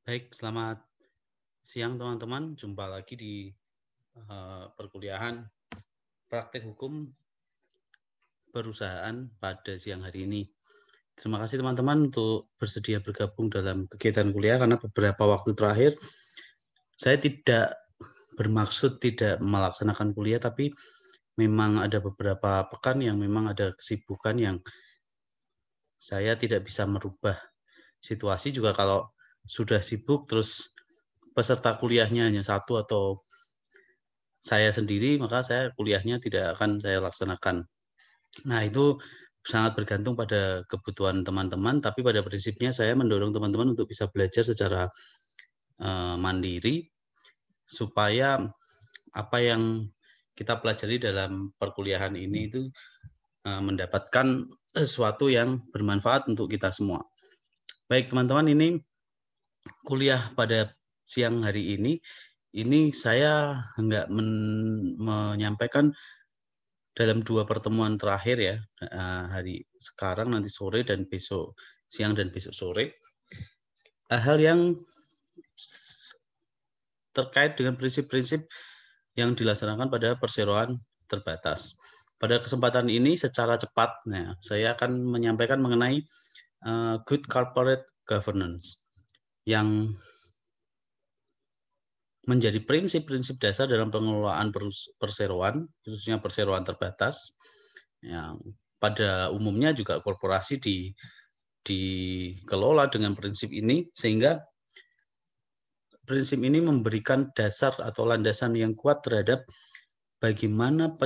Baik, selamat siang teman-teman. Jumpa lagi di perkuliahan praktek hukum perusahaan pada siang hari ini. Terima kasih teman-teman untuk bersedia bergabung dalam kegiatan kuliah karena beberapa waktu terakhir saya tidak bermaksud tidak melaksanakan kuliah, tapi memang ada beberapa pekan yang memang ada kesibukan yang saya tidak bisa merubah situasi. Juga kalau sudah sibuk terus peserta kuliahnya hanya satu atau saya sendiri, maka saya kuliahnya tidak akan saya laksanakan. Nah, itu sangat bergantung pada kebutuhan teman-teman, tapi pada prinsipnya saya mendorong teman-teman untuk bisa belajar secara mandiri, supaya apa yang kita pelajari dalam perkuliahan ini itu mendapatkan sesuatu yang bermanfaat untuk kita semua. Baik teman-teman, ini kuliah pada siang hari ini saya nggak menyampaikan dalam 2 pertemuan terakhir ya, hari sekarang, nanti sore, dan besok siang dan besok sore, hal yang terkait dengan prinsip-prinsip yang dilaksanakan pada perseroan terbatas. Pada kesempatan ini secara cepat, saya akan menyampaikan mengenai good corporate governance yang menjadi prinsip-prinsip dasar dalam pengelolaan perseroan, khususnya perseroan terbatas. Yang pada umumnya juga korporasi dikelola dengan prinsip ini, sehingga prinsip ini memberikan dasar atau landasan yang kuat terhadap bagaimana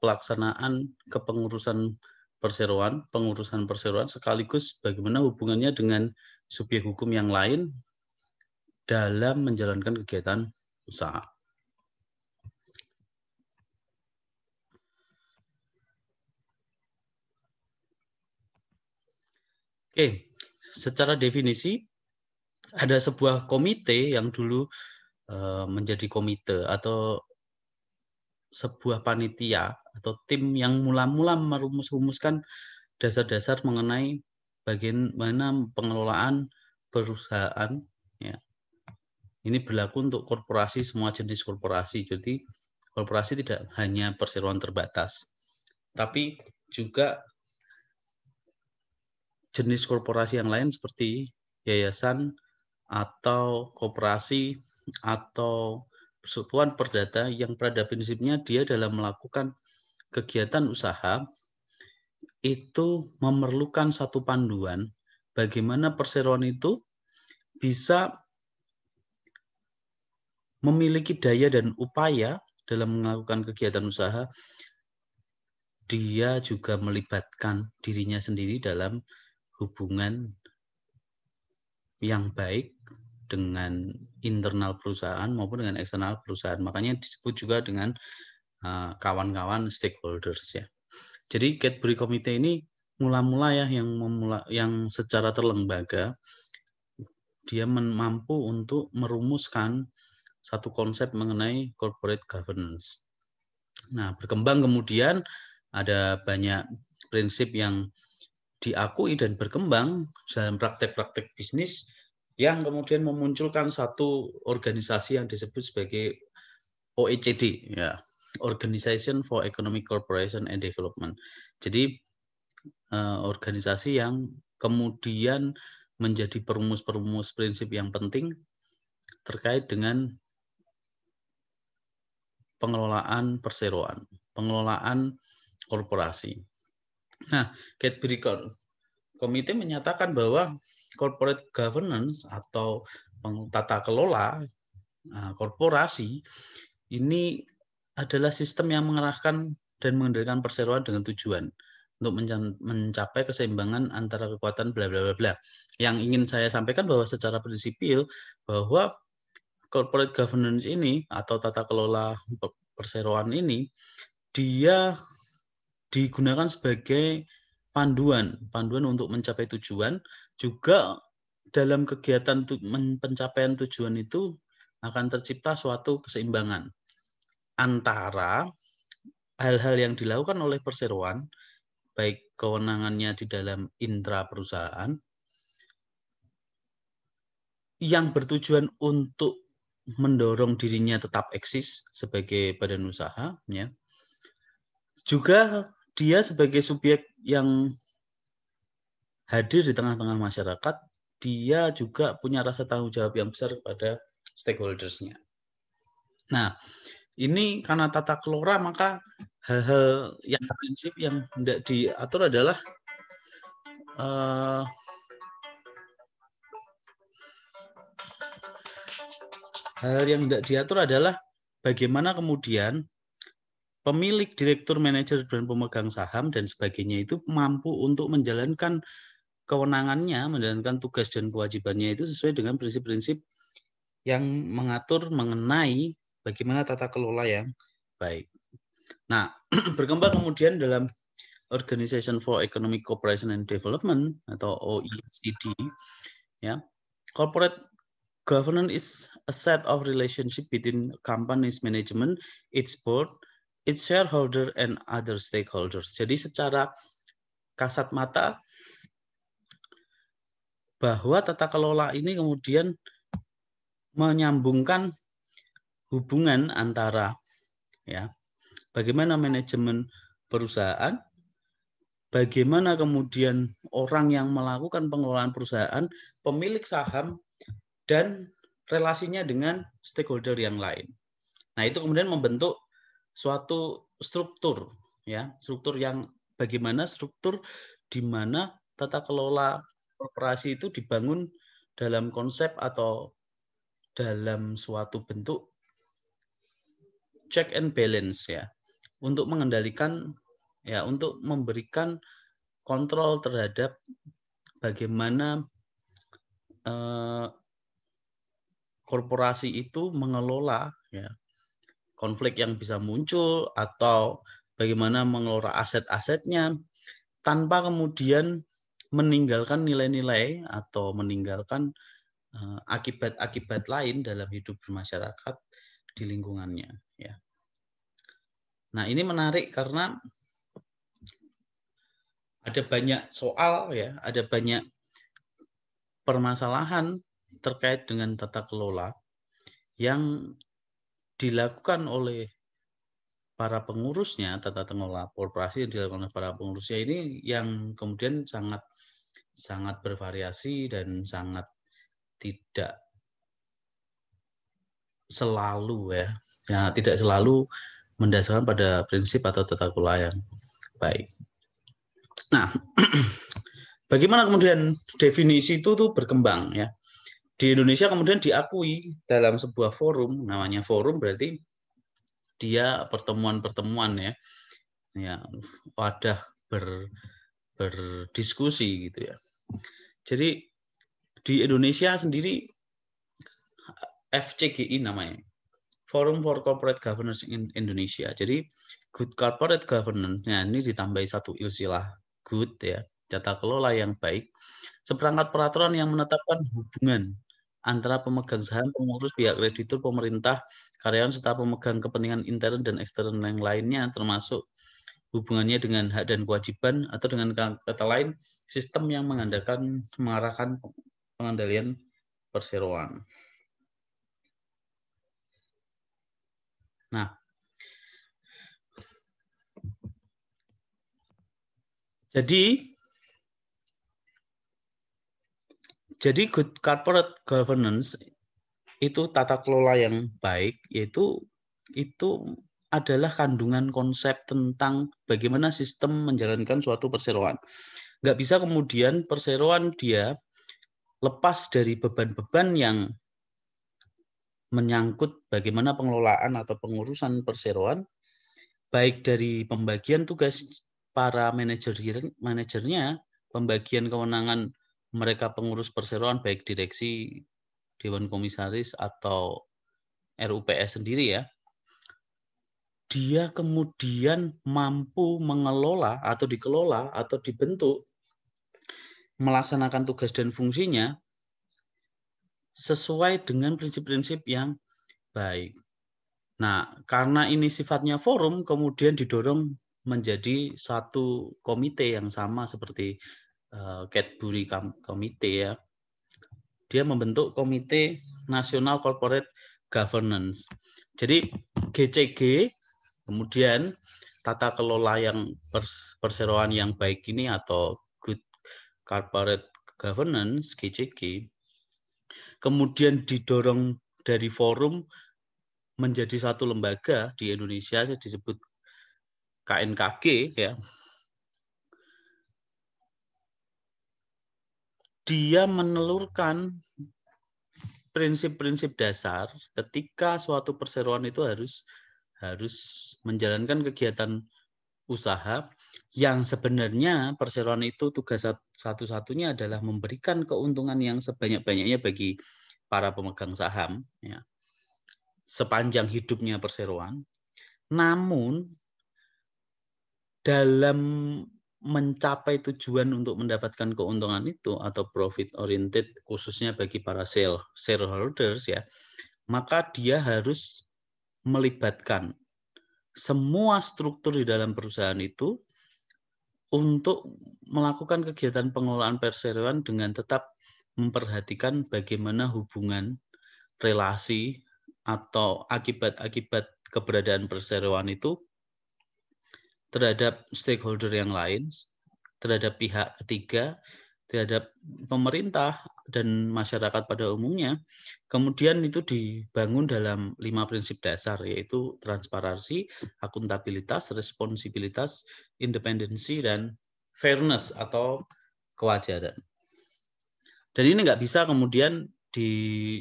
pelaksanaan kepengurusan pengurusan perseroan, sekaligus bagaimana hubungannya dengan subjek hukum yang lain dalam menjalankan kegiatan usaha. Oke, secara definisi ada sebuah komite yang dulu menjadi komite atau sebuah panitia atau tim yang mula-mula merumuskan dasar-dasar mengenai bagaimana pengelolaan perusahaan. Ya. Ini berlaku untuk korporasi, semua jenis korporasi. Jadi korporasi tidak hanya perseroan terbatas, tapi juga jenis korporasi yang lain seperti yayasan atau koperasi atau persatuan perdata yang pada prinsipnya dia dalam melakukan kegiatan usaha itu memerlukan satu panduan bagaimana perseroan itu bisa memiliki daya dan upaya dalam melakukan kegiatan usaha. Dia juga melibatkan dirinya sendiri dalam hubungan yang baik dengan internal perusahaan maupun dengan eksternal perusahaan. Makanya disebut juga dengan kawan-kawan stakeholders ya. Jadi Cadbury Committee ini mula-mula ya yang secara terlembaga dia mampu untuk merumuskan satu konsep mengenai corporate governance. Nah, berkembang kemudian ada banyak prinsip yang diakui dan berkembang dalam praktek-praktek bisnis yang kemudian memunculkan satu organisasi yang disebut sebagai OECD, ya, Organization for Economic Cooperation and Development. Jadi organisasi yang kemudian menjadi perumus-perumus prinsip yang penting terkait dengan pengelolaan perseroan, pengelolaan korporasi. Nah, Cadbury Committee menyatakan bahwa corporate governance atau tata kelola korporasi ini adalah sistem yang mengarahkan dan mengendalikan perseroan dengan tujuan untuk mencapai keseimbangan antara kekuatan bla bla bla bla. Yang ingin saya sampaikan bahwa secara prinsipil bahwa corporate governance ini atau tata kelola perseroan ini dia digunakan sebagai panduan untuk mencapai tujuan. Juga dalam kegiatan pencapaian tujuan itu akan tercipta suatu keseimbangan antara hal-hal yang dilakukan oleh perseroan, baik kewenangannya di dalam intra perusahaan yang bertujuan untuk mendorong dirinya tetap eksis sebagai badan usaha, ya. Juga dia sebagai subjek yang hadir di tengah-tengah masyarakat, dia juga punya rasa tanggung jawab yang besar kepada stakeholders-nya. Nah, ini karena tata kelola, maka hal-hal yang prinsip yang tidak diatur adalah hal yang tidak diatur adalah bagaimana kemudian pemilik, direktur, manajer, dan pemegang saham dan sebagainya itu mampu untuk menjalankan kewenangannya, menjalankan tugas dan kewajibannya itu sesuai dengan prinsip-prinsip yang mengatur mengenai bagaimana tata kelola yang baik. Nah, berkembang kemudian dalam Organization for Economic Cooperation and Development atau OECD, ya, corporate governance is a set of relationship between company's management, its board, its shareholder, and other stakeholders. Jadi secara kasat mata bahwa tata kelola ini kemudian menyambungkan hubungan antara, ya, bagaimana manajemen perusahaan, bagaimana kemudian orang yang melakukan pengelolaan perusahaan, pemilik saham, dan relasinya dengan stakeholder yang lain. Nah, itu kemudian membentuk suatu struktur, ya, struktur yang bagaimana struktur di mana tata kelola korporasi itu dibangun dalam konsep atau dalam suatu bentuk check and balance, ya, untuk mengendalikan, ya, untuk memberikan kontrol terhadap bagaimana korporasi itu mengelola, ya, konflik yang bisa muncul atau bagaimana mengelola aset-asetnya tanpa kemudian meninggalkan nilai-nilai atau meninggalkan akibat-akibat lain dalam hidup bermasyarakat di lingkungannya, ya. Nah, ini menarik karena ada banyak soal, ya, ada banyak permasalahan terkait dengan tata kelola yang dilakukan oleh para pengurusnya, tata kelola korporasi yang dilakukan oleh para pengurusnya ini yang kemudian sangat bervariasi dan sangat tidak selalu, ya, tidak selalu mendasarkan pada prinsip atau tata kelola yang baik. Nah, bagaimana kemudian definisi itu tuh berkembang, ya. Di Indonesia kemudian diakui dalam sebuah forum, namanya forum berarti dia pertemuan-pertemuan, ya, ya, wadah berdiskusi gitu, ya. Jadi di Indonesia sendiri FCGI namanya, Forum for Corporate Governance in Indonesia. Jadi good corporate governance, nah ini ditambahi satu istilah good, ya, tata kelola yang baik, seperangkat peraturan yang menetapkan hubungan antara pemegang saham, pengurus, pihak kreditur, pemerintah, karyawan, serta pemegang kepentingan intern dan eksternal yang lainnya, termasuk hubungannya dengan hak dan kewajiban, atau dengan kata lain, sistem yang mengarahkan pengendalian perseroan. Nah, jadi good corporate governance itu tata kelola yang baik, yaitu itu adalah kandungan konsep tentang bagaimana sistem menjalankan suatu perseroan. Nggak bisa kemudian perseroan dia lepas dari beban-beban yang menyangkut bagaimana pengelolaan atau pengurusan perseroan, baik dari pembagian tugas para manajernya, pembagian kewenangan mereka pengurus perseroan, baik direksi, dewan komisaris, atau RUPS sendiri, ya, dia kemudian mampu mengelola atau dikelola atau dibentuk melaksanakan tugas dan fungsinya sesuai dengan prinsip-prinsip yang baik. Nah, karena ini sifatnya forum, kemudian didorong menjadi satu komite yang sama seperti Cadbury Committee, ya. dia membentuk Komite Nasional Corporate Governance. Jadi GCG, kemudian tata kelola yang perseroan yang baik ini atau Good Corporate Governance GCG, kemudian didorong dari forum menjadi satu lembaga di Indonesia disebut KNKG ya. Dia menelurkan prinsip-prinsip dasar ketika suatu perseroan itu harus menjalankan kegiatan usaha yang sebenarnya perseroan itu tugas satu-satunya adalah memberikan keuntungan yang sebanyak-banyaknya bagi para pemegang saham ya, sepanjang hidupnya perseroan. Namun dalam mencapai tujuan untuk mendapatkan keuntungan itu atau profit oriented khususnya bagi para shareholders ya, maka dia harus melibatkan semua struktur di dalam perusahaan itu untuk melakukan kegiatan pengelolaan perseroan dengan tetap memperhatikan bagaimana hubungan relasi atau akibat-akibat keberadaan perseroan itu terhadap stakeholder yang lain, terhadap pihak ketiga, terhadap pemerintah dan masyarakat pada umumnya. Kemudian itu dibangun dalam 5 prinsip dasar, yaitu transparansi, akuntabilitas, responsibilitas, independensi, dan fairness atau kewajaran. Dan ini nggak bisa kemudian disusun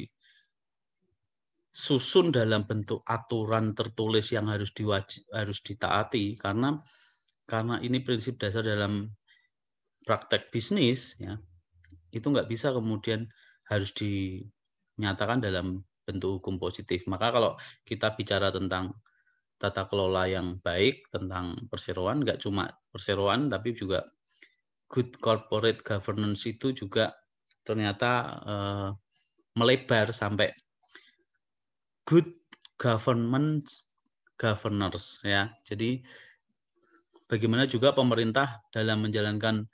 dalam bentuk aturan tertulis yang harus ditaati karena ini prinsip dasar dalam praktek bisnis ya, itu nggak bisa kemudian harus dinyatakan dalam bentuk hukum positif. Maka kalau kita bicara tentang tata kelola yang baik, tentang perseroan, nggak cuma perseroan tapi juga good corporate governance itu juga ternyata melebar sampai good governance governors ya. Jadi bagaimana juga pemerintah dalam menjalankan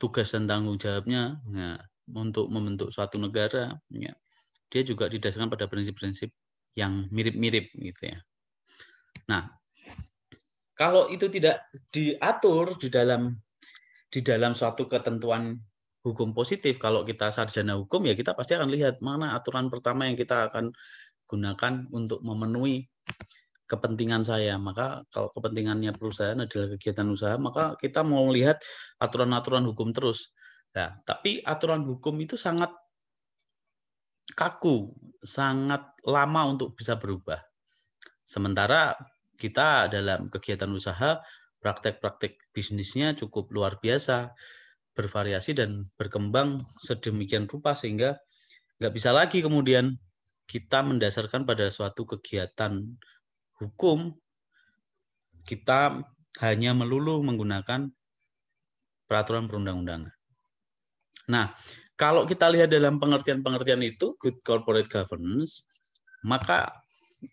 tugas dan tanggung jawabnya ya, untuk membentuk suatu negara ya, dia juga didasarkan pada prinsip-prinsip yang mirip-mirip gitu ya. Nah, kalau itu tidak diatur di dalam suatu ketentuan hukum positif, kalau kita sarjana hukum ya kita pasti akan lihat mana aturan pertama yang kita akan gunakan untuk memenuhi kepentingan saya. Maka kalau kepentingannya perusahaan adalah kegiatan usaha, maka kita mau lihat aturan-aturan hukum terus. Nah, tapi aturan hukum itu sangat kaku, sangat lama untuk bisa berubah. Sementara kita dalam kegiatan usaha, praktek-praktek bisnisnya cukup luar biasa, bervariasi dan berkembang sedemikian rupa sehingga nggak bisa lagi kemudian kita mendasarkan pada suatu kegiatan hukum, kita hanya melulu menggunakan peraturan perundang-undangan. Nah, kalau kita lihat dalam pengertian-pengertian itu, good corporate governance, maka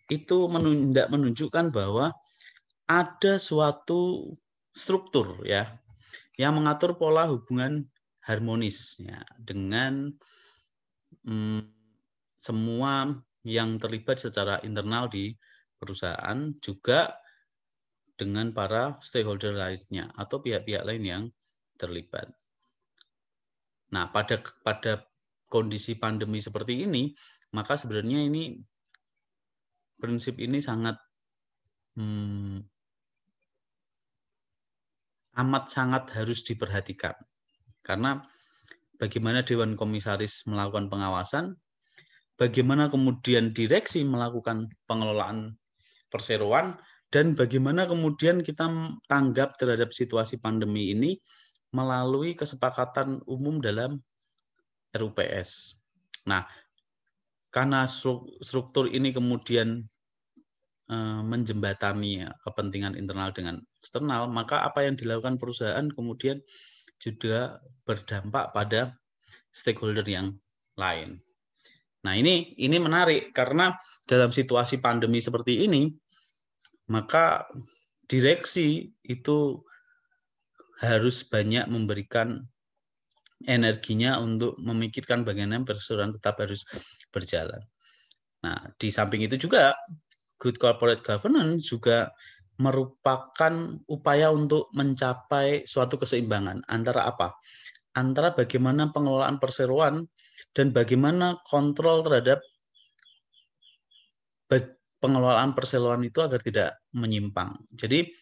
itu menunjukkan bahwa ada suatu struktur ya yang mengatur pola hubungan harmonis ya dengan semua yang terlibat secara internal di perusahaan, juga dengan para stakeholder lainnya atau pihak-pihak lain yang terlibat. Nah, pada kondisi pandemi seperti ini, maka sebenarnya ini prinsip ini sangat amat sangat harus diperhatikan. Karena bagaimana Dewan Komisaris melakukan pengawasan, bagaimana kemudian direksi melakukan pengelolaan perseroan, dan bagaimana kemudian kita tanggap terhadap situasi pandemi ini melalui kesepakatan umum dalam RUPS. Nah, karena struktur ini kemudian menjembatani kepentingan internal dengan eksternal, maka apa yang dilakukan perusahaan kemudian juga berdampak pada stakeholder yang lain. Nah, ini menarik karena dalam situasi pandemi seperti ini, maka direksi itu harus banyak memberikan energinya untuk memikirkan bagaimana perseroan tetap harus berjalan. Nah, di samping itu juga good corporate governance juga merupakan upaya untuk mencapai suatu keseimbangan antara apa? Antara bagaimana pengelolaan perseroan dan bagaimana kontrol terhadap pengelolaan perseroan itu agar tidak menyimpang. Jadi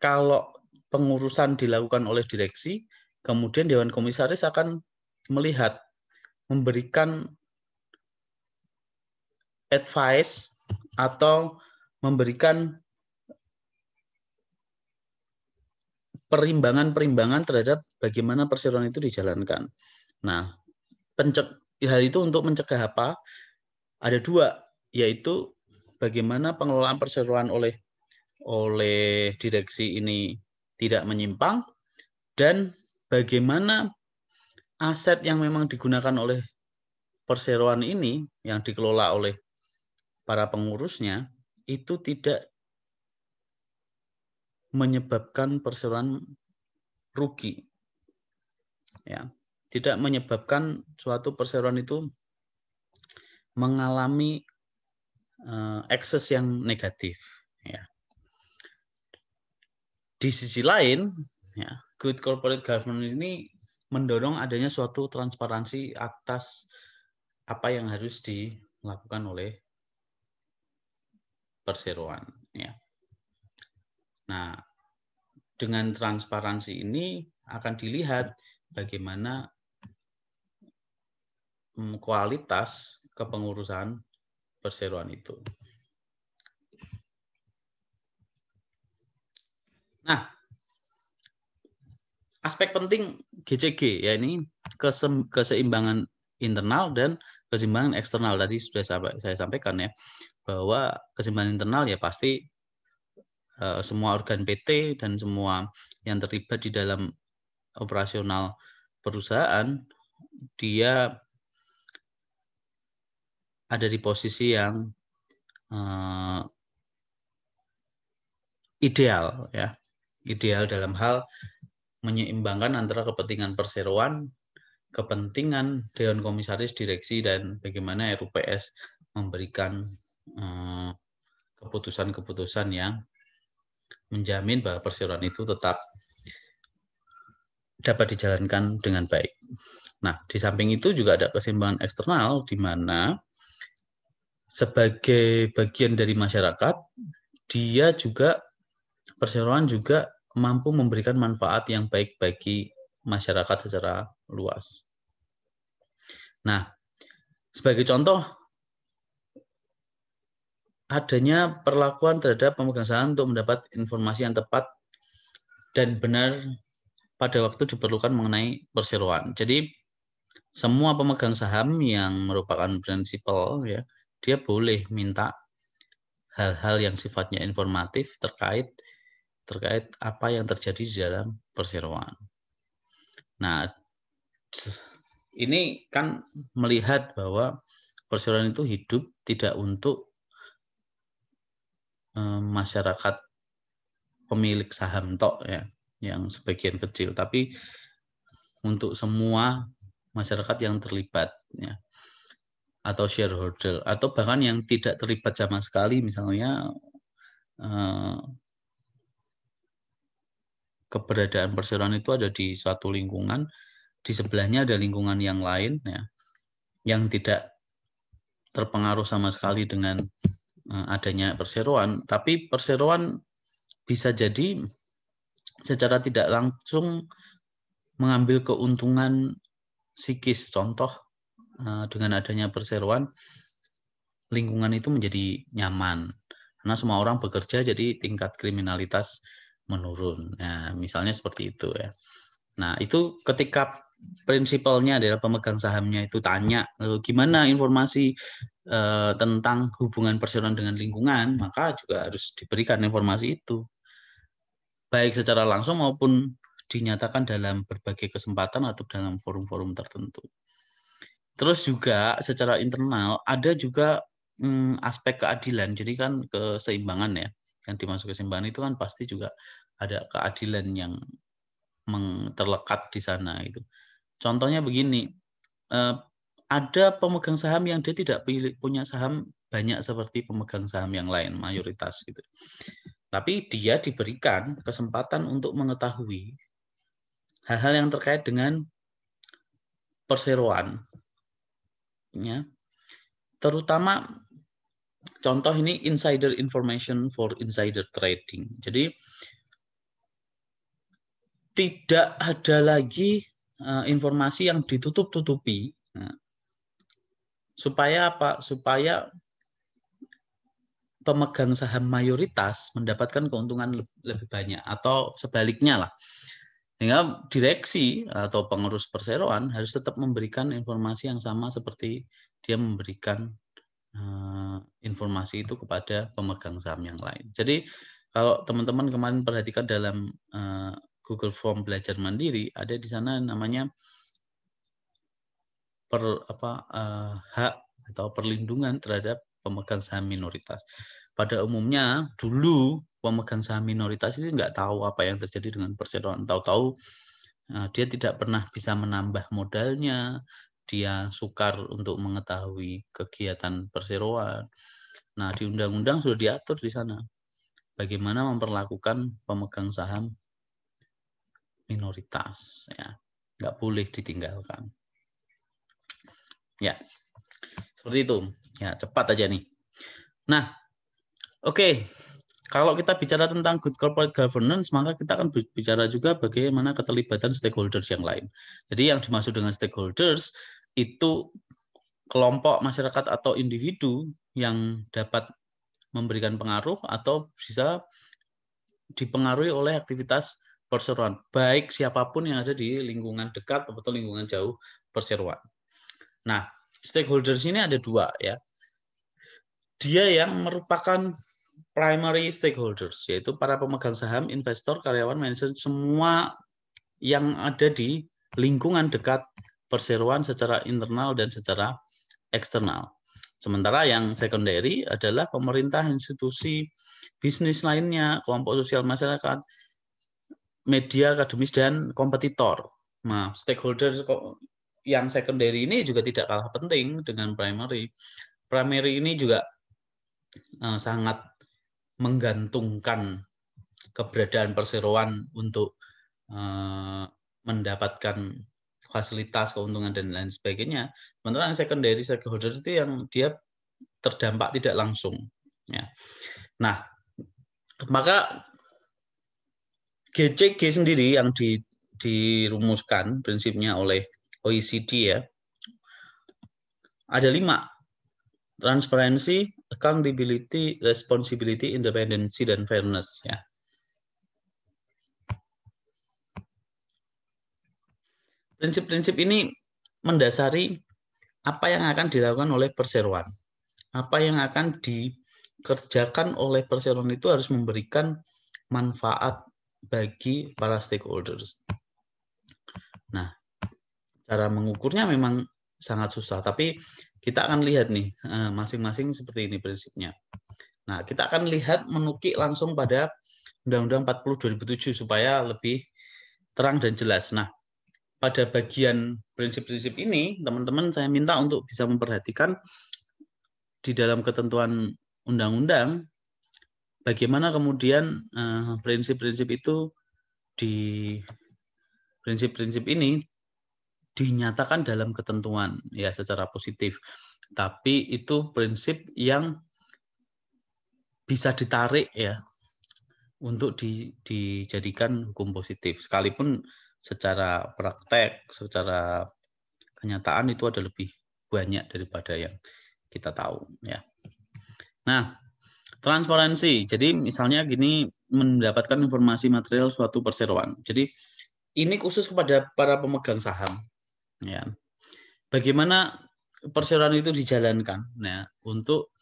kalau pengurusan dilakukan oleh direksi, kemudian Dewan Komisaris akan melihat, memberikan advice atau memberikan perimbangan-perimbangan terhadap bagaimana perseroan itu dijalankan. Nah, hal itu untuk mencegah apa? Ada dua, yaitu bagaimana pengelolaan perseroan oleh direksi ini tidak menyimpang, dan bagaimana aset yang memang digunakan oleh perseroan ini yang dikelola oleh para pengurusnya itu tidak menyebabkan perseroan rugi, ya, tidak menyebabkan suatu perseroan itu mengalami ekses yang negatif, ya. Di sisi lain, ya, good corporate governance ini mendorong adanya suatu transparansi atas apa yang harus dilakukan oleh perseroan, ya. Nah, dengan transparansi ini akan dilihat bagaimana kualitas kepengurusan perseroan itu. Nah, aspek penting GCG, ya, ini keseimbangan internal dan keseimbangan eksternal. Tadi sudah saya sampaikan, ya, bahwa keseimbangan internal ya pasti semua organ PT dan semua yang terlibat di dalam operasional perusahaan, dia ada di posisi yang ideal, ya, ideal dalam hal menyeimbangkan antara kepentingan perseroan, kepentingan Dewan Komisaris, direksi, dan bagaimana RUPS memberikan keputusan-keputusan yang menjamin bahwa perseroan itu tetap dapat dijalankan dengan baik. Nah, di samping itu juga ada keseimbangan eksternal, di mana sebagai bagian dari masyarakat, dia juga, perseroan juga mampu memberikan manfaat yang baik bagi masyarakat secara luas. Nah, sebagai contoh, adanya perlakuan terhadap pemegang saham untuk mendapat informasi yang tepat dan benar pada waktu diperlukan mengenai perseroan. Jadi, semua pemegang saham yang merupakan prinsipal, ya, dia boleh minta hal-hal yang sifatnya informatif terkait apa yang terjadi di dalam perseroan. Nah, ini kan melihat bahwa perseroan itu hidup tidak untuk masyarakat pemilik saham tok, ya, yang sebagian kecil, tapi untuk semua masyarakat yang terlibat, ya, atau shareholder, atau bahkan yang tidak terlibat sama sekali, misalnya keberadaan perseroan itu ada di suatu lingkungan, di sebelahnya ada lingkungan yang lain, ya, yang tidak terpengaruh sama sekali dengan adanya perseroan, tapi perseroan bisa jadi secara tidak langsung mengambil keuntungan psikis. Contoh, dengan adanya perseroan, lingkungan itu menjadi nyaman karena semua orang bekerja, jadi tingkat kriminalitas menurun. Nah, misalnya seperti itu, ya. Nah, itu ketika prinsipalnya adalah pemegang sahamnya itu tanya, gimana informasi tentang hubungan perseroan dengan lingkungan, maka juga harus diberikan informasi itu, baik secara langsung maupun dinyatakan dalam berbagai kesempatan atau dalam forum-forum tertentu. Terus juga secara internal ada juga aspek keadilan. Jadi kan keseimbangan, ya, yang dimaksud keseimbangan itu kan pasti juga ada keadilan yang terlekat di sana itu. Contohnya begini, ada pemegang saham yang dia tidak punya saham banyak seperti pemegang saham yang lain, mayoritas gitu. Tapi dia diberikan kesempatan untuk mengetahui hal-hal yang terkait dengan perseroan, ya. Terutama contoh ini insider information for insider trading. Jadi tidak ada lagi informasi yang ditutup-tutupi. Nah, supaya apa? Supaya pemegang saham mayoritas mendapatkan keuntungan lebih banyak atau sebaliknya lah. Sehingga direksi atau pengurus perseroan harus tetap memberikan informasi yang sama seperti dia memberikan informasi itu kepada pemegang saham yang lain. Jadi kalau teman-teman kemarin perhatikan dalam Google Form belajar mandiri, ada di sana namanya hak atau perlindungan terhadap pemegang saham minoritas. Pada umumnya dulu pemegang saham minoritas itu nggak tahu apa yang terjadi dengan perseroan. Tahu-tahu dia tidak pernah bisa menambah modalnya, dia sukar untuk mengetahui kegiatan perseroan. Nah, di undang-undang sudah diatur di sana bagaimana memperlakukan pemegang saham minoritas, ya, nggak boleh ditinggalkan. Ya, seperti itu. Ya, cepat aja nih. Nah, oke. Kalau kita bicara tentang good corporate governance, maka kita akan bicara juga bagaimana keterlibatan stakeholders yang lain. Jadi yang dimaksud dengan stakeholders itu kelompok masyarakat atau individu yang dapat memberikan pengaruh atau bisa dipengaruhi oleh aktivitas perseroan, baik siapapun yang ada di lingkungan dekat atau lingkungan jauh perseroan. Nah, stakeholders ini ada dua, ya. Dia yang merupakan primary stakeholders, yaitu para pemegang saham, investor, karyawan, manajer, semua yang ada di lingkungan dekat perseroan secara internal dan secara eksternal. Sementara yang secondary adalah pemerintah, institusi, bisnis lainnya, kelompok sosial masyarakat, media, akademis, dan kompetitor. Nah, stakeholder yang secondary ini juga tidak kalah penting dengan primary. Primary ini juga sangat menggantungkan keberadaan perseroan untuk mendapatkan fasilitas, keuntungan, dan lain sebagainya. Sementara yang secondary stakeholder itu yang dia terdampak tidak langsung. Ya. Nah, maka GCG sendiri yang dirumuskan prinsipnya oleh OECD, ya, ada 5. Transparency, accountability, responsibility, independency, dan fairness, ya. Prinsip-prinsip ini mendasari apa yang akan dilakukan oleh perseroan. Apa yang akan dikerjakan oleh perseroan itu harus memberikan manfaat bagi para stakeholders. Nah, cara mengukurnya memang sangat susah, tapi kita akan lihat nih masing-masing seperti ini prinsipnya. Nah, kita akan lihat menukik langsung pada Undang-Undang 40 2007 supaya lebih terang dan jelas. Nah, pada bagian prinsip-prinsip ini, teman-teman saya minta untuk bisa memperhatikan di dalam ketentuan undang-undang bagaimana kemudian prinsip-prinsip itu prinsip-prinsip ini dinyatakan dalam ketentuan, ya, secara positif. Tapi itu prinsip yang bisa ditarik, ya, untuk dijadikan hukum positif. Sekalipun secara praktek, secara kenyataan itu ada lebih banyak daripada yang kita tahu, ya. Nah, transparansi. Jadi misalnya gini, mendapatkan informasi material suatu perseroan. Jadi ini khusus kepada para pemegang saham, ya. Bagaimana perseroan itu dijalankan, nah, untuk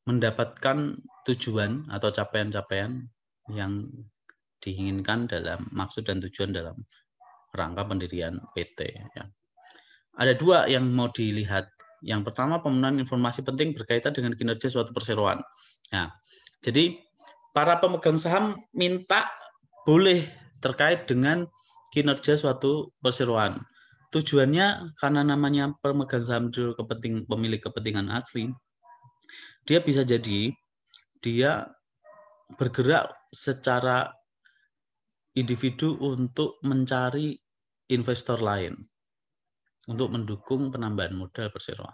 mendapatkan tujuan atau capaian-capaian yang diinginkan dalam maksud dan tujuan dalam rangka pendirian PT, ya. Ada 2 yang mau dilihat. Yang pertama, pemenuhan informasi penting berkaitan dengan kinerja suatu perseroan. Nah, jadi para pemegang saham minta boleh terkait dengan kinerja suatu perseroan. Tujuannya karena namanya pemegang saham itu pemilik kepentingan asli, dia bisa jadi dia bergerak secara individu untuk mencari investor lain untuk mendukung penambahan modal perseroan.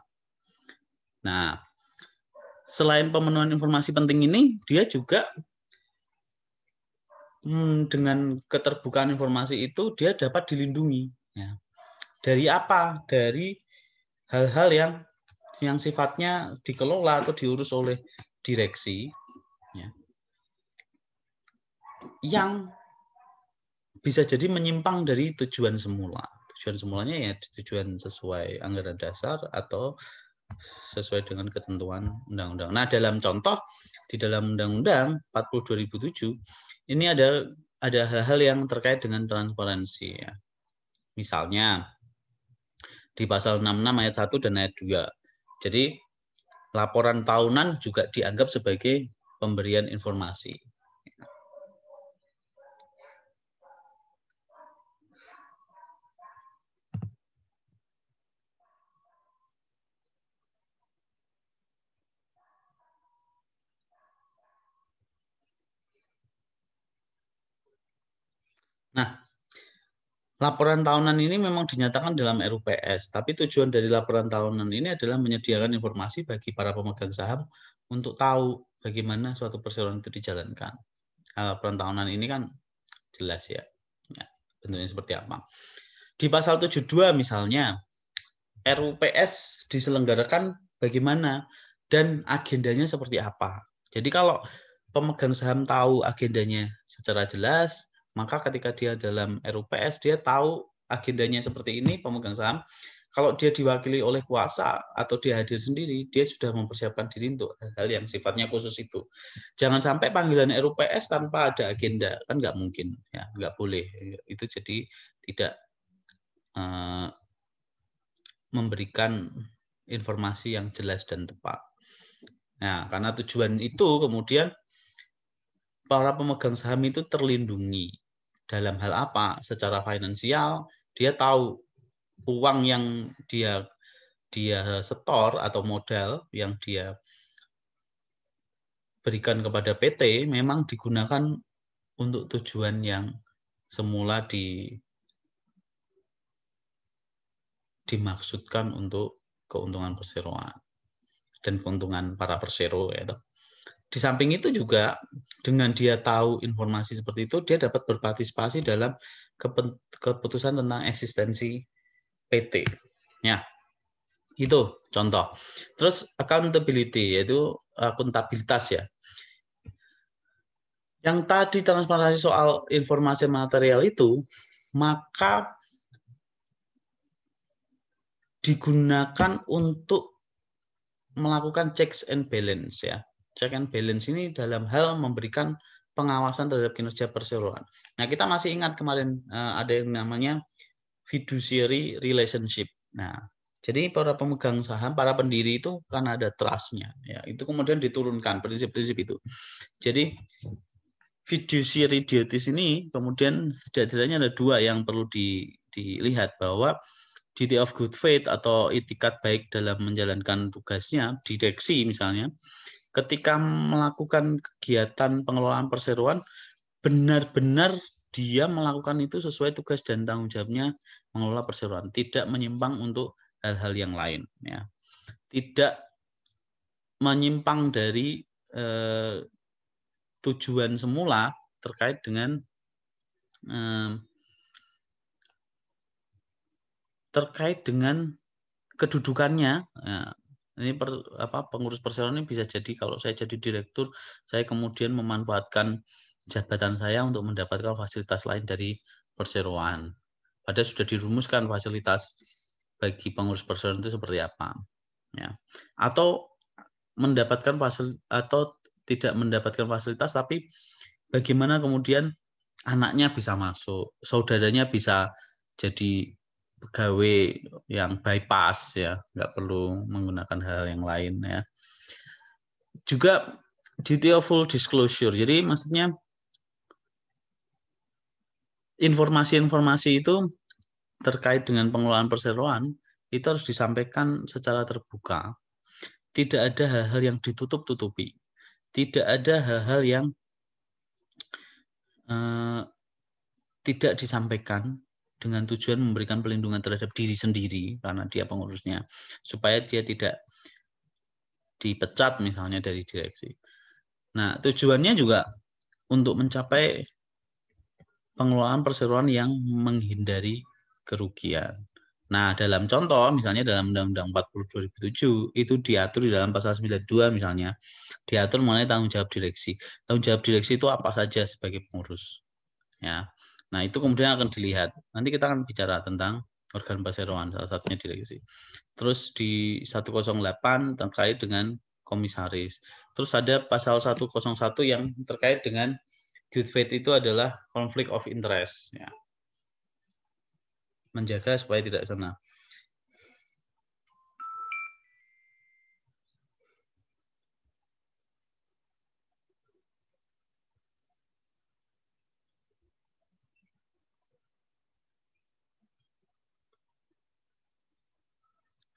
Nah, selain pemenuhan informasi penting ini, dia juga dengan keterbukaan informasi itu dia dapat dilindungi. Ya. Dari apa? Dari hal-hal yang sifatnya dikelola atau diurus oleh direksi, ya, yang bisa jadi menyimpang dari tujuan semula. Tujuan semulanya ya tujuan sesuai anggaran dasar atau sesuai dengan ketentuan undang-undang. Nah, dalam contoh di dalam Undang-Undang 40 2007 ini ada hal-hal yang terkait dengan transparansi, ya. Misalnya di pasal 66 ayat 1 dan ayat 2. Jadi laporan tahunan juga dianggap sebagai pemberian informasi. Nah, laporan tahunan ini memang dinyatakan dalam RUPS, tapi tujuan dari laporan tahunan ini adalah menyediakan informasi bagi para pemegang saham untuk tahu bagaimana suatu perseroan itu dijalankan. Laporan tahunan ini kan jelas ya, bentuknya seperti apa. Di pasal 72 misalnya, RUPS diselenggarakan bagaimana dan agendanya seperti apa. Jadi kalau pemegang saham tahu agendanya secara jelas, maka ketika dia dalam RUPS, dia tahu agendanya seperti ini, pemegang saham. Kalau dia diwakili oleh kuasa atau dia hadir sendiri, dia sudah mempersiapkan diri untuk hal yang sifatnya khusus itu. Jangan sampai panggilan RUPS tanpa ada agenda, kan nggak mungkin, ya, nggak boleh. Itu jadi tidak memberikan informasi yang jelas dan tepat. Nah, karena tujuan itu kemudian para pemegang saham itu terlindungi. Dalam hal apa? Secara finansial, dia tahu uang yang dia setor atau modal yang dia berikan kepada PT memang digunakan untuk tujuan yang semula dimaksudkan untuk keuntungan perseroan dan keuntungan para persero, ya. Di samping itu juga dengan dia tahu informasi seperti itu, dia dapat berpartisipasi dalam keputusan tentang eksistensi PT. Ya, itu contoh. Terus accountability, yaitu akuntabilitas, ya. Yang tadi transparansi soal informasi material itu, maka digunakan untuk melakukan checks and balance, ya. Check and balance ini dalam hal memberikan pengawasan terhadap kinerja perseroan. Nah, kita masih ingat kemarin ada yang namanya fiduciary relationship. Nah, jadi para pemegang saham, para pendiri itu kan ada trust-nya, ya. Itu kemudian diturunkan prinsip-prinsip itu. Jadi fiduciary duties ini kemudian setidaknya ada dua yang perlu dilihat, bahwa duty of good faith atau itikat baik dalam menjalankan tugasnya, direksi misalnya, ketika melakukan kegiatan pengelolaan perseroan, benar-benar dia melakukan itu sesuai tugas dan tanggung jawabnya mengelola perseroan, tidak menyimpang untuk hal-hal yang lain, ya. Tidak menyimpang dari tujuan semula terkait dengan kedudukannya. Nah, ini pengurus perseroan ini bisa jadi kalau saya jadi direktur, saya kemudian memanfaatkan jabatan saya untuk mendapatkan fasilitas lain dari perseroan. Padahal sudah dirumuskan fasilitas bagi pengurus perseroan itu seperti apa, ya. Atau mendapatkan atau tidak mendapatkan fasilitas, tapi bagaimana kemudian anaknya bisa masuk, saudaranya bisa jadi pegawai yang bypass, ya, nggak perlu menggunakan hal yang lain, ya. Juga duty of full disclosure, jadi maksudnya informasi-informasi itu terkait dengan pengelolaan perseroan itu harus disampaikan secara terbuka. Tidak ada hal-hal yang ditutup-tutupi. Tidak ada hal-hal yang tidak disampaikan dengan tujuan memberikan pelindungan terhadap diri sendiri karena dia pengurusnya, supaya dia tidak dipecat misalnya dari direksi. Nah, tujuannya juga untuk mencapai pengelolaan perseroan yang menghindari kerugian. Nah, dalam contoh, misalnya dalam Undang-Undang 40 2007, itu diatur di dalam pasal 92 misalnya, diatur mengenai tanggung jawab direksi. Tanggung jawab direksi itu apa saja sebagai pengurus. Ya. Nah, itu kemudian akan dilihat. Nanti kita akan bicara tentang organ perseroan, salah satunya direksi. Terus di 108 terkait dengan komisaris. Terus ada pasal 101 yang terkait dengan good faith itu adalah conflict of interest. Ya. Menjaga supaya tidak sana.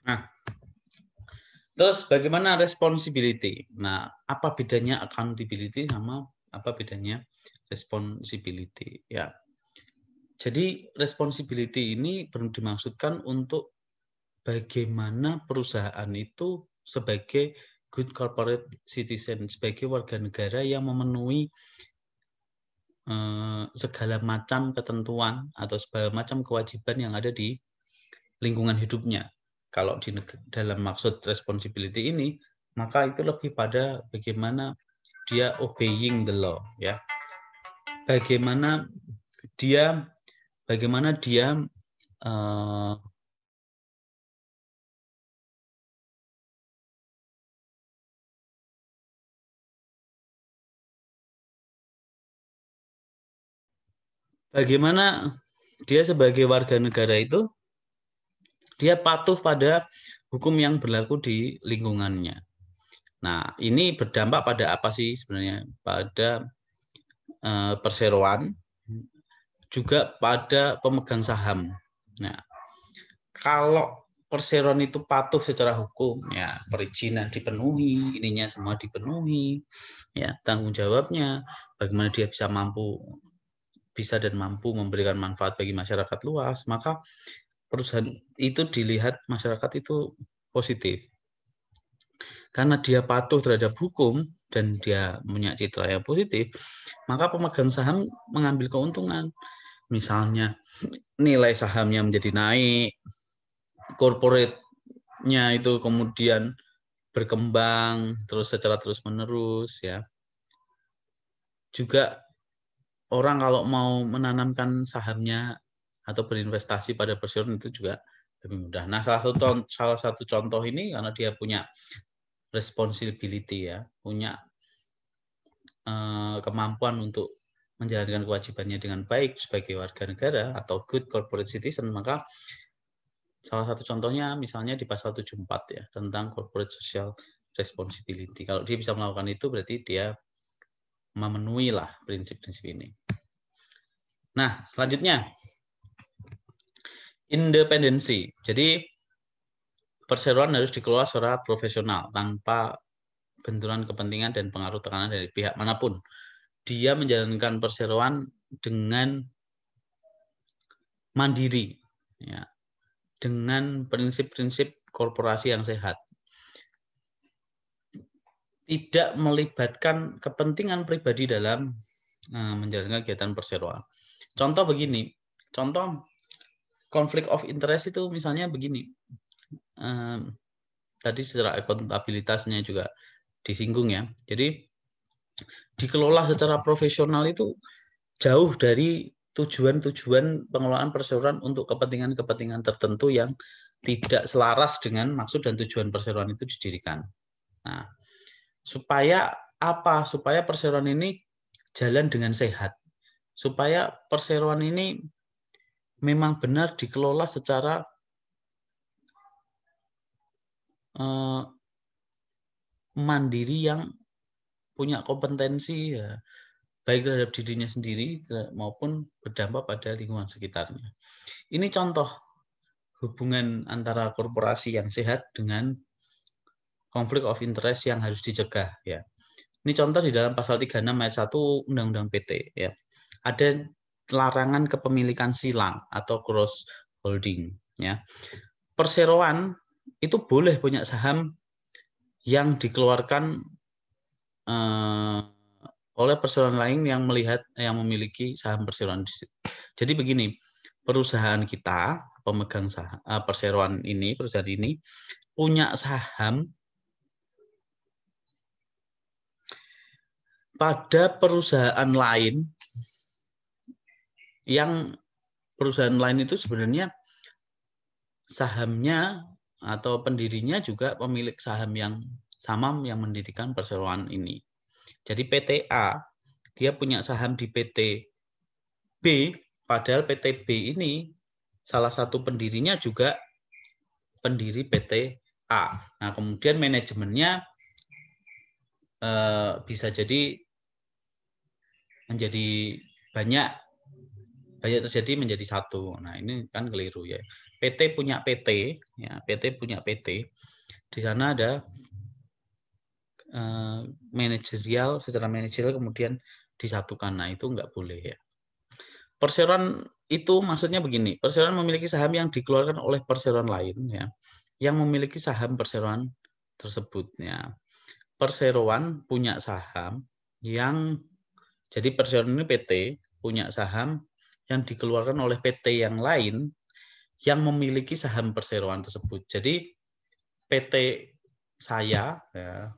Nah, terus bagaimana responsibility? Nah, apa bedanya accountability sama apa bedanya responsibility? Ya. Jadi responsibility ini dimaksudkan untuk bagaimana perusahaan itu sebagai good corporate citizen, sebagai warga negara yang memenuhi segala macam ketentuan atau segala macam kewajiban yang ada di lingkungan hidupnya. Kalau di dalam maksud responsibility ini, maka itu lebih pada bagaimana dia obeying the law, ya. Bagaimana dia uh, bagaimana dia sebagai warga negara itu dia patuh pada hukum yang berlaku di lingkungannya. Nah, ini berdampak pada apa sih sebenarnya? Pada perseroan, juga pada pemegang saham. Nah, kalau perseroan itu patuh secara hukum, ya perizinan dipenuhi, ininya semua dipenuhi, ya tanggung jawabnya, bagaimana dia bisa dan mampu memberikan manfaat bagi masyarakat luas, maka perusahaan itu dilihat masyarakat itu positif. Karena dia patuh terhadap hukum dan dia punya citra yang positif, maka pemegang saham mengambil keuntungan. Misalnya nilai sahamnya menjadi naik, corporate-nya itu kemudian berkembang terus secara terus-menerus, ya. Juga orang kalau mau menanamkan sahamnya atau berinvestasi pada perseroan itu juga lebih mudah. Nah, salah satu contoh ini karena dia punya responsibility, ya, punya kemampuan untuk menjalankan kewajibannya dengan baik sebagai warga negara atau good corporate citizen, maka salah satu contohnya misalnya di pasal 74 ya, tentang corporate social responsibility. Kalau dia bisa melakukan itu berarti dia memenuhi lah prinsip-prinsip ini. Nah, selanjutnya independensi. Jadi perseroan harus dikelola secara profesional tanpa benturan kepentingan dan pengaruh tekanan dari pihak manapun. Dia menjalankan perseroan dengan mandiri, ya, dengan prinsip-prinsip korporasi yang sehat. Tidak melibatkan kepentingan pribadi dalam menjalankan kegiatan perseroan. Contoh begini, contoh konflik of interest itu misalnya begini, tadi secara akuntabilitasnya juga disinggung ya. Jadi dikelola secara profesional itu jauh dari tujuan-tujuan pengelolaan perseroan untuk kepentingan-kepentingan tertentu yang tidak selaras dengan maksud dan tujuan perseroan itu didirikan. Nah, supaya apa? Supaya perseroan ini jalan dengan sehat. Supaya perseroan ini memang benar dikelola secara mandiri yang punya kompetensi, ya, baik terhadap dirinya sendiri maupun berdampak pada lingkungan sekitarnya. Ini contoh hubungan antara korporasi yang sehat dengan konflik of interest yang harus dicegah, ya. Ini contoh di dalam pasal 36 ayat 1 Undang-Undang PT, ya. Ada larangan kepemilikan silang atau cross holding, ya. Perseroan itu boleh punya saham yang dikeluarkan oleh perseroan lain yang memiliki saham perseroan. Jadi begini, perusahaan kita pemegang saham perseroan ini, perusahaan ini punya saham pada perusahaan lain yang perusahaan lain itu sebenarnya sahamnya atau pendirinya juga pemilik saham yang sama yang mendirikan perseroan ini. Jadi PT A dia punya saham di PT B, padahal PT B ini salah satu pendirinya juga pendiri PT A. Nah, kemudian manajemennya bisa jadi menjadi banyak terjadi menjadi satu. Nah, ini kan keliru, ya. PT punya PT, ya, PT punya PT. Di sana ada secara manajerial kemudian disatukan. Nah, itu nggak boleh, ya. Perseroan itu maksudnya begini, perseroan memiliki saham yang dikeluarkan oleh perseroan lain, ya, yang memiliki saham perseroan tersebut, ya. Perseroan punya saham yang, jadi perseroan ini PT punya saham yang dikeluarkan oleh PT yang lain yang memiliki saham perseroan tersebut. Jadi PT saya, ya,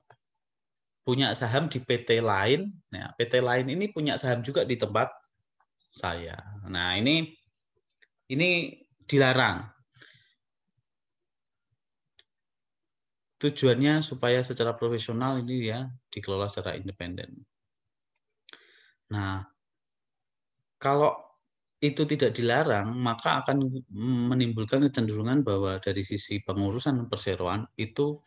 punya saham di PT lain, nah, PT lain ini punya saham juga di tempat saya. Nah, ini dilarang. Tujuannya supaya secara profesional ini ya dikelola secara independen. Nah, kalau itu tidak dilarang, maka akan menimbulkan kecenderungan bahwa dari sisi pengurusan perseroan itu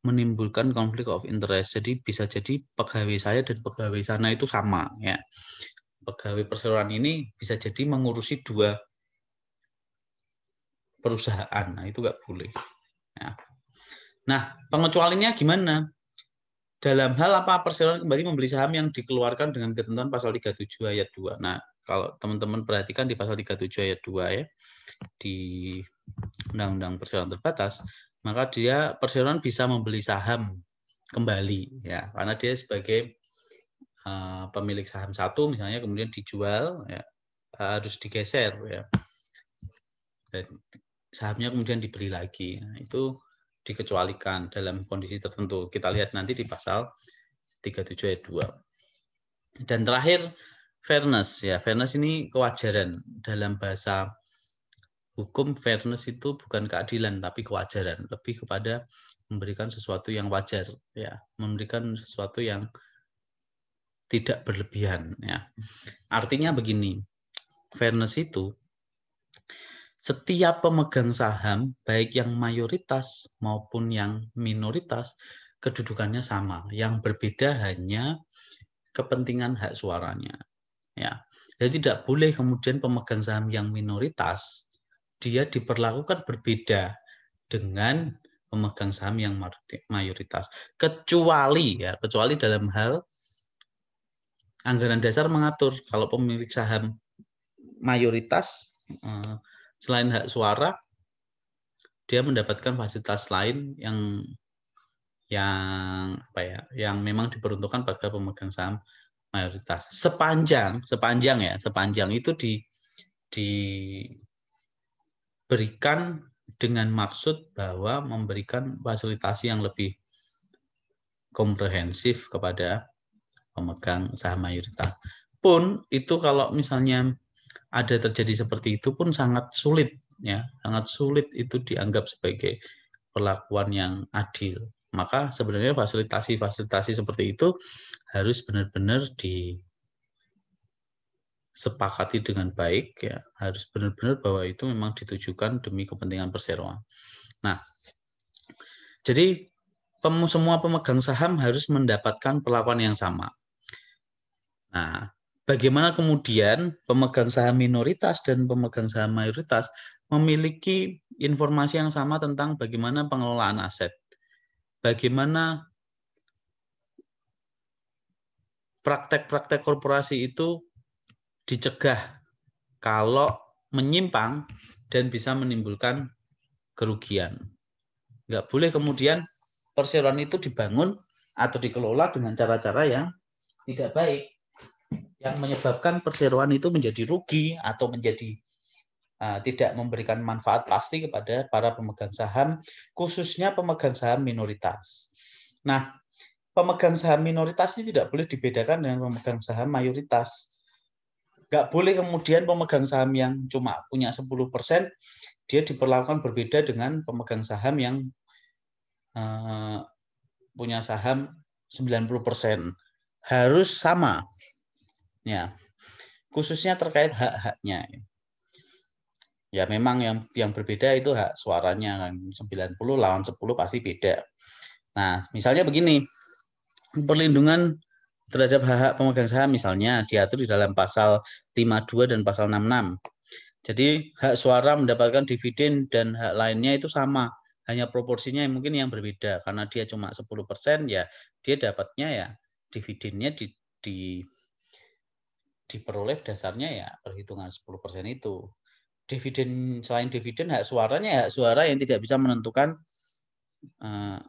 menimbulkan konflik of interest. Jadi bisa jadi pegawai saya dan pegawai sana itu sama, ya. Pegawai perseroan ini bisa jadi mengurusi dua perusahaan. Nah, itu nggak boleh. Ya. Nah, pengecualiannya gimana? Dalam hal apa perseroan kembali membeli saham yang dikeluarkan dengan ketentuan pasal 37 ayat 2. Nah, kalau teman-teman perhatikan di pasal 37 ayat 2 ya, di Undang-Undang Perseroan Terbatas, maka dia perseroan bisa membeli saham kembali, ya, karena dia sebagai pemilik saham satu misalnya kemudian dijual, ya, harus digeser, ya, dan sahamnya kemudian dibeli lagi. Nah, itu dikecualikan dalam kondisi tertentu. Kita lihat nanti di pasal 37 ayat 2. Dan terakhir, fairness, ya. Fairness ini kewajaran. Dalam bahasa hukum, fairness itu bukan keadilan tapi kewajaran, lebih kepada memberikan sesuatu yang wajar, ya, memberikan sesuatu yang tidak berlebihan, ya. Artinya begini, fairness itu setiap pemegang saham, baik yang mayoritas maupun yang minoritas, kedudukannya sama. Yang berbeda hanya kepentingan hak suaranya. Ya, jadi tidak boleh kemudian pemegang saham yang minoritas dia diperlakukan berbeda dengan pemegang saham yang mayoritas. Kecuali dalam hal anggaran dasar mengatur kalau pemilik saham mayoritas selain hak suara, dia mendapatkan fasilitas lain yang memang diperuntukkan pada pemegang saham mayoritas. Sepanjang itu diberikan dengan maksud bahwa memberikan fasilitasi yang lebih komprehensif kepada pemegang saham mayoritas. Pun itu kalau misalnya ada terjadi seperti itu pun sangat sulit, ya, sangat sulit itu dianggap sebagai perlakuan yang adil. Maka sebenarnya fasilitasi seperti itu harus benar-benar disepakati dengan baik, ya, harus benar-benar bahwa itu memang ditujukan demi kepentingan perseroan. Nah, jadi semua pemegang saham harus mendapatkan perlakuan yang sama. Nah, bagaimana kemudian pemegang saham minoritas dan pemegang saham mayoritas memiliki informasi yang sama tentang bagaimana pengelolaan aset. Bagaimana praktek-praktek korporasi itu dicegah kalau menyimpang dan bisa menimbulkan kerugian. Nggak boleh kemudian perseroan itu dibangun atau dikelola dengan cara-cara yang tidak baik, yang menyebabkan perseroan itu menjadi rugi atau menjadi tidak memberikan manfaat pasti kepada para pemegang saham, khususnya pemegang saham minoritas. Nah, pemegang saham minoritas ini tidak boleh dibedakan dengan pemegang saham mayoritas. Nggak boleh kemudian pemegang saham yang cuma punya 10%, dia diperlakukan berbeda dengan pemegang saham yang punya saham 90%. Harus sama. Ya, khususnya terkait hak-haknya. Ya memang yang berbeda itu hak suaranya kan 90 lawan 10 pasti beda. Nah, misalnya begini. Perlindungan terhadap hak-hak pemegang saham misalnya diatur di dalam pasal 52 dan pasal 66. Jadi hak suara mendapatkan dividen dan hak lainnya itu sama, hanya proporsinya mungkin yang berbeda. Karena dia cuma 10%, ya dia dapatnya ya dividennya diperoleh dasarnya ya perhitungan 10% itu. Selain dividen hak suaranya hak suara yang tidak bisa menentukan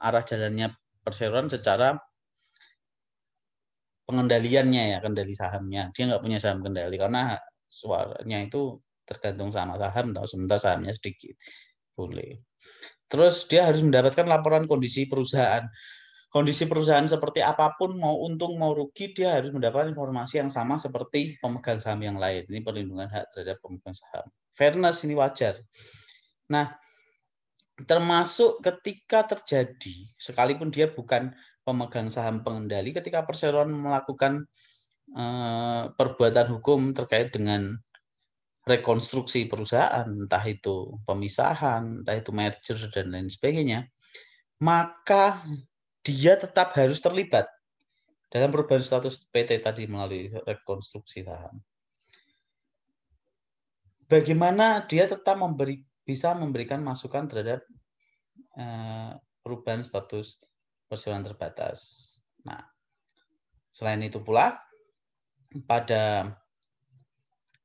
arah jalannya perseroan secara pengendaliannya ya, kendali sahamnya. Dia nggak punya saham kendali karena suaranya itu tergantung sama saham, atau sementara sahamnya sedikit. Boleh. Terus dia harus mendapatkan laporan kondisi perusahaan. Kondisi perusahaan seperti apapun, mau untung mau rugi, dia harus mendapatkan informasi yang sama seperti pemegang saham yang lain. Ini perlindungan hak terhadap pemegang saham. Fairness ini wajar. Nah, termasuk ketika terjadi, sekalipun dia bukan pemegang saham pengendali, ketika perseroan melakukan perbuatan hukum terkait dengan rekonstruksi perusahaan, entah itu pemisahan, entah itu merger, dan lain sebagainya, maka dia tetap harus terlibat dalam perubahan status PT tadi melalui rekonstruksi saham. Bagaimana dia tetap bisa memberikan masukan terhadap perubahan status perseroan terbatas. Nah, selain itu pula, pada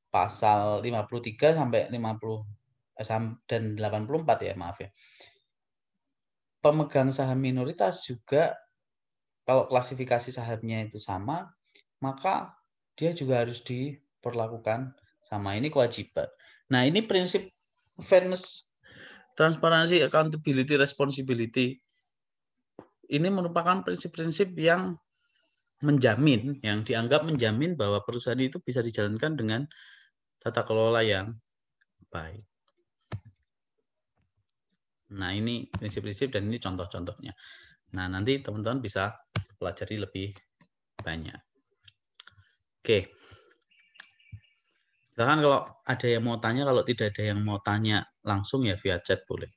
pasal 53 sampai 50 dan 84 ya, maaf ya. Pemegang saham minoritas juga kalau klasifikasi sahamnya itu sama, maka dia juga harus diperlakukan sama. Ini kewajiban. Nah, ini prinsip fairness, transparansi, accountability, responsibility. Ini merupakan prinsip-prinsip yang menjamin, yang dianggap menjamin bahwa perusahaan itu bisa dijalankan dengan tata kelola yang baik. Nah, ini prinsip-prinsip dan ini contoh-contohnya. Nah, nanti teman-teman bisa pelajari lebih banyak. Oke. Silakan kalau ada yang mau tanya, kalau tidak ada yang mau tanya langsung ya via chat boleh.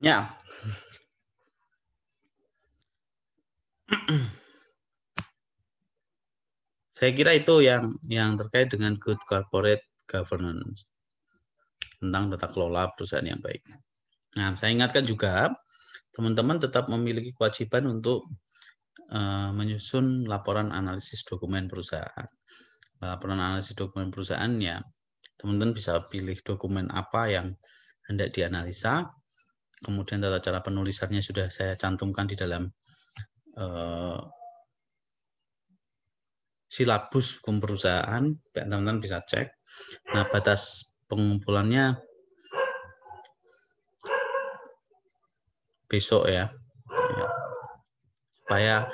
Ya. Saya kira itu yang terkait dengan good corporate governance, tentang tata kelola perusahaan yang baik. Nah, saya ingatkan juga teman-teman tetap memiliki kewajiban untuk menyusun laporan analisis dokumen perusahaan. Laporan analisis dokumen perusahaan ya, teman-teman bisa pilih dokumen apa yang hendak dianalisa, kemudian tata cara penulisannya sudah saya cantumkan di dalam silabus hukum perusahaan, teman-teman bisa cek. Nah, batas pengumpulannya besok ya, supaya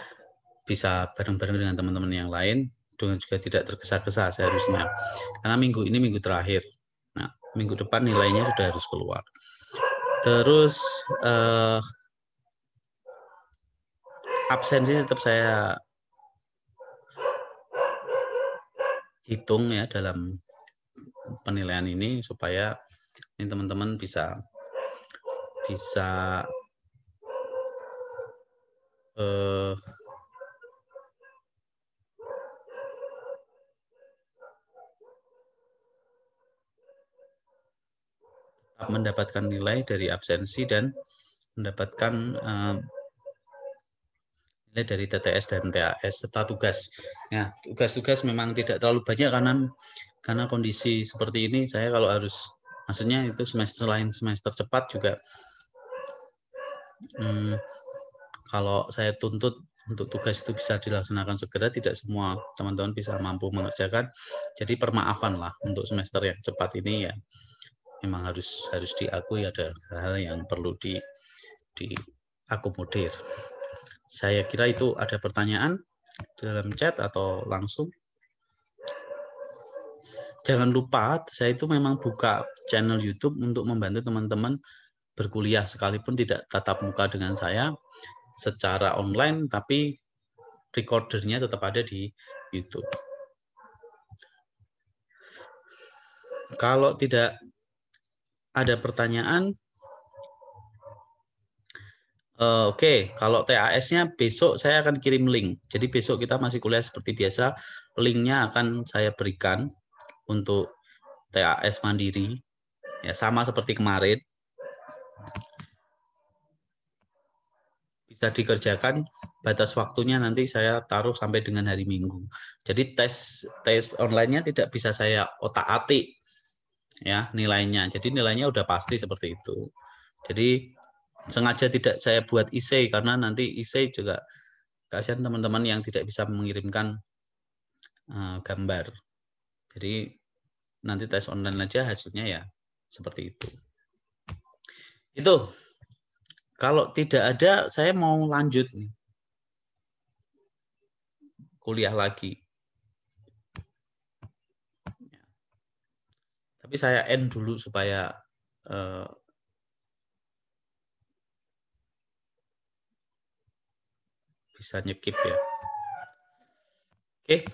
bisa bareng-bareng dengan teman-teman yang lain dengan juga tidak tergesa-gesa seharusnya. Karena minggu ini minggu terakhir. Nah, minggu depan nilainya sudah harus keluar. Terus absensi tetap saya hitung ya dalam penilaian ini supaya ini teman-teman bisa mendapatkan nilai dari absensi dan mendapatkan nilai dari TTS dan TAS serta tugas. Ya, tugas-tugas memang tidak terlalu banyak karena kondisi seperti ini saya kalau harus maksudnya itu semester lain semester cepat juga kalau saya tuntut untuk tugas itu bisa dilaksanakan segera, tidak semua teman-teman bisa mampu mengerjakan. Jadi permaafan lah untuk semester yang cepat ini ya. Memang harus diakui ada hal yang perlu diakomodir. Saya kira itu ada pertanyaan dalam chat atau langsung. Jangan lupa, saya itu memang buka channel YouTube untuk membantu teman-teman berkuliah sekalipun tidak tatap muka dengan saya secara online, tapi recordernya tetap ada di YouTube. Kalau tidak ada pertanyaan, oke, kalau TAS-nya besok saya akan kirim link. Jadi besok kita masih kuliah seperti biasa. Linknya akan saya berikan untuk TAS Mandiri. Ya, sama seperti kemarin. Bisa dikerjakan, batas waktunya nanti saya taruh sampai dengan hari Minggu. Jadi tes online-nya tidak bisa saya otak-atik ya nilainya. Jadi nilainya udah pasti seperti itu. Jadi sengaja tidak saya buat essay karena nanti essay juga kasihan teman-teman yang tidak bisa mengirimkan gambar. Jadi nanti tes online aja hasilnya ya seperti itu. Itu. Kalau tidak ada, saya mau lanjut nih. Kuliah lagi. Tapi saya end dulu supaya bisa nyekip ya. Oke.